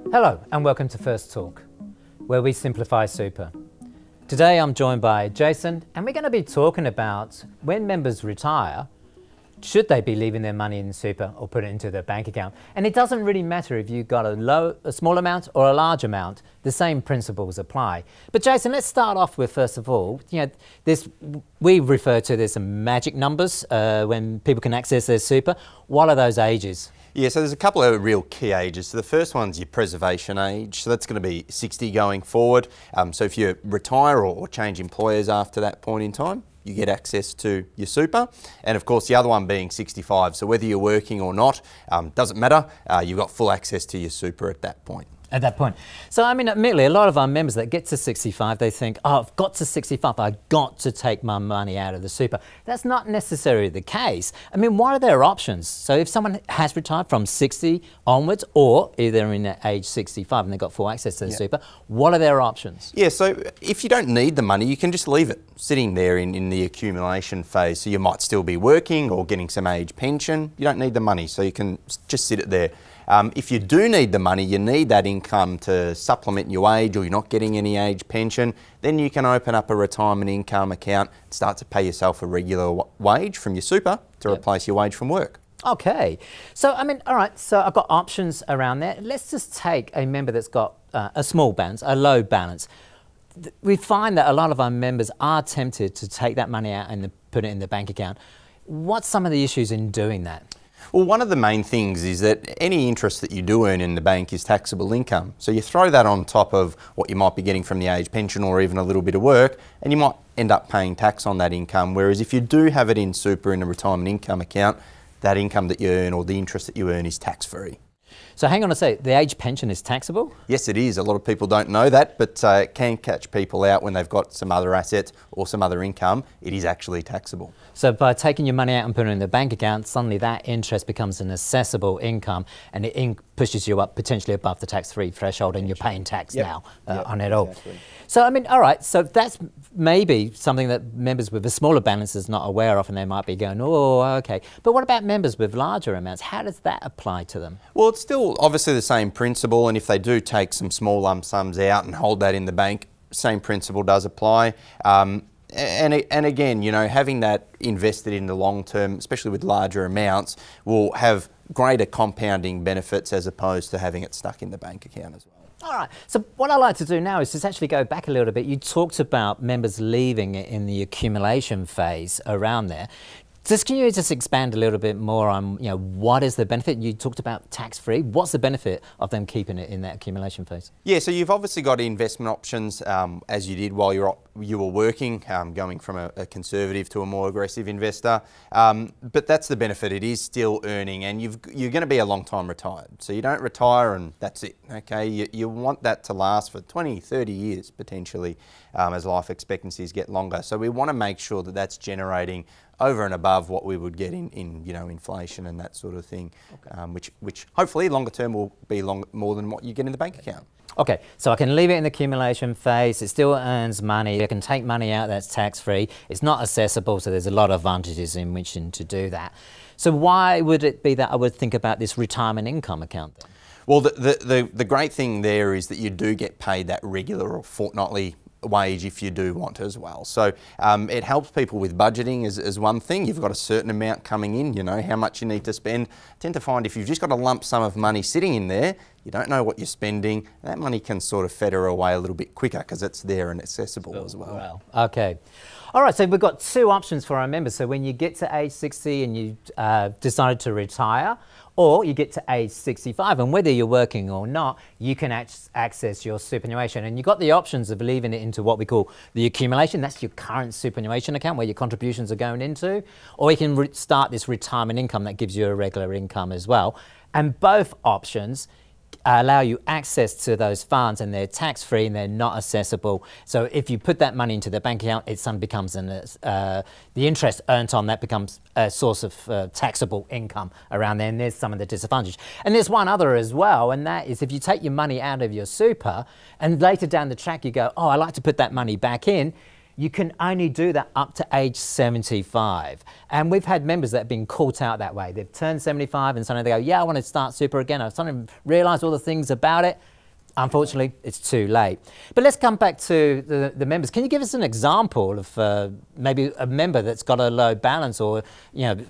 Hello and welcome to FIRSTtalk, where we simplify super. Today I'm joined by Jayson and we're going to be talking about when members retire, should they be leaving their money in super or put it into their bank account? And it doesn't really matter if you've got a small amount or a large amount, the same principles apply. But Jayson, let's start off with, first of all, we refer to this as magic numbers when people can access their super. What are those ages? Yeah, so there's a couple of real key ages. So the first one's your preservation age. So that's going to be 60 going forward. So if you retire or change employers after that point in time, you get access to your super. And of course the other one being 65. So whether you're working or not, doesn't matter. You've got full access to your super at that point. At that point. So I mean, admittedly, a lot of our members that get to 65, they think, oh, I've got to 65, I've got to take my money out of the super. That's not necessarily the case. I mean, what are their options? So if someone has retired from 60 onwards, or if they're in age 65 and they've got full access to the super, what are their options? Yeah, so if you don't need the money, you can just leave it sitting there in the accumulation phase. So you might still be working or getting some age pension. You don't need the money, so you can just sit it there. If you do need the money, you need that income to supplement your wage, or you're not getting any age pension, then you can open up a retirement income account and start to pay yourself a regular wage from your super to replace your wage from work. Okay, so I mean, all right, so I've got options around there. Let's just take a member that's got a small balance, a low balance. We find that a lot of our members are tempted to take that money out and put it in the bank account. What's some of the issues in doing that? Well, one of the main things is that any interest that you do earn in the bank is taxable income. So you throw that on top of what you might be getting from the age pension or even a little bit of work, and you might end up paying tax on that income. Whereas if you do have it in super in a retirement income account, that income that you earn or the interest that you earn is tax-free. So hang on a sec, the age pension is taxable? Yes, it is. A lot of people don't know that, but it can catch people out when they've got some other assets or some other income. It is actually taxable. So by taking your money out and putting it in the bank account, suddenly that interest becomes an assessable income and it pushes you up potentially above the tax-free threshold and you're paying tax now on it all. Exactly. So I mean, all right, so that's maybe something that members with a smaller balance is not aware of, and they might be going, oh, okay. But what about members with larger amounts? How does that apply to them? Well, it's still obviously the same principle, and if they do take some small lump sums out and hold that in the bank, same principle does apply. And again, you know, having that invested in the long term, especially with larger amounts, will have greater compounding benefits as opposed to having it stuck in the bank account as well. All right, so what I like to do now is just actually go back a little bit. You talked about members leaving it in the accumulation phase around there. Can you just expand a little bit more on, you know, what is the benefit? You talked about tax-free. What's the benefit of them keeping it in that accumulation phase? Yeah, so you've obviously got investment options as you did while you were working, going from a conservative to a more aggressive investor. But that's the benefit. It is still earning, and you're going to be a long time retired. So you don't retire and that's it, okay? You want that to last for 20, 30 years potentially as life expectancies get longer. So we want to make sure that that's generating over and above what we would get in you know, inflation and that sort of thing, which hopefully longer term will be more than what you get in the bank account. Okay, so I can leave it in the accumulation phase, it still earns money, I can take money out that's tax-free, it's not assessable, so there's a lot of advantages in which to do that. So why would it be that I would think about this retirement income account then? Well, the great thing there is that you do get paid that regular or fortnightly wage if you do want as well. So it helps people with budgeting as one thing. You've got a certain amount coming in, you know, how much you need to spend. I tend to find if you've just got a lump sum of money sitting in there, you don't know what you're spending, that money can sort of feather away a little bit quicker because it's there and accessible as well. Okay. All right, so we've got two options for our members. So when you get to age 60 and you decided to retire, or you get to age 65, and whether you're working or not, you can access your superannuation. And you've got the options of leaving it into what we call the accumulation. That's your current superannuation account where your contributions are going into. Or you can start this retirement income that gives you a regular income as well. And both options allow you access to those funds, and they're tax-free and they're not assessable. So if you put that money into the bank account, it suddenly becomes the interest earned on that becomes a source of taxable income around there, and there's some of the disadvantage. And there's one other as well, and that is if you take your money out of your super and later down the track you go, oh, I like to put that money back in, you can only do that up to age 75. And we've had members that have been caught out that way. They've turned 75 and suddenly they go, yeah, I want to start super again. I've suddenly realised all the things about it. unfortunately, it's too late. But let's come back to the members. Can you give us an example of maybe a member that's got a low balance, or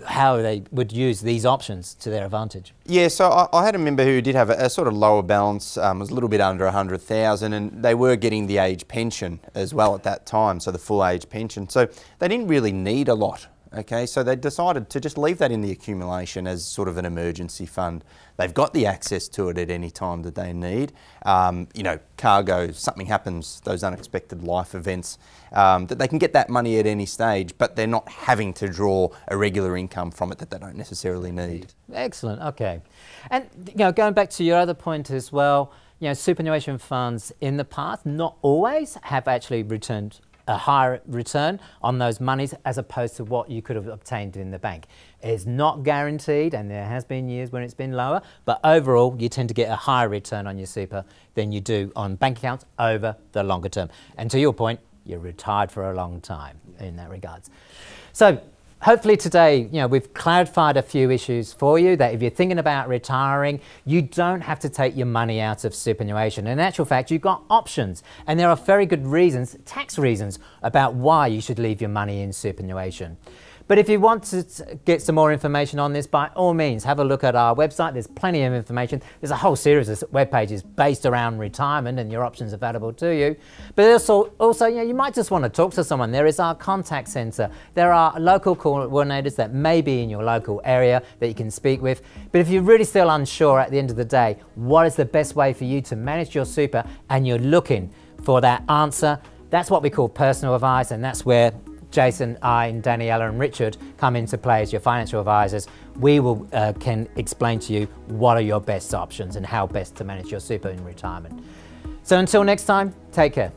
how they would use these options to their advantage? Yeah, so I had a member who did have a sort of lower balance, was a little bit under 100,000, and they were getting the age pension as well at that time, so the full age pension. So they didn't really need a lot. Okay, so they decided to just leave that in the accumulation as sort of an emergency fund. They've got the access to it at any time that they need. Car goes, something happens, those unexpected life events, that they can get that money at any stage, but they're not having to draw a regular income from it that they don't necessarily need. Excellent, okay. And going back to your other point as well, superannuation funds in the past not always have actually returned a higher return on those monies as opposed to what you could have obtained in the bank. It's not guaranteed, and there has been years when it's been lower, but overall you tend to get a higher return on your super than you do on bank accounts over the longer term. And to your point, you're retired for a long time in that regards. So hopefully today, we've clarified a few issues for you, that if you're thinking about retiring, you don't have to take your money out of superannuation. In actual fact, you've got options, and there are very good reasons, tax reasons, about why you should leave your money in superannuation. But if you want to get some more information on this, by all means, have a look at our website. There's plenty of information. There's a whole series of web pages based around retirement and your options available to you. But also, you might just want to talk to someone. There is our contact centre. There are local coordinators that may be in your local area that you can speak with. But if you're really still unsure at the end of the day, what is the best way for you to manage your super, and you're looking for that answer, that's what we call personal advice, and that's where Jayson, I, and Daniela and Richard come into play as your financial advisors. We can explain to you what are your best options and how best to manage your super in retirement. So until next time, take care.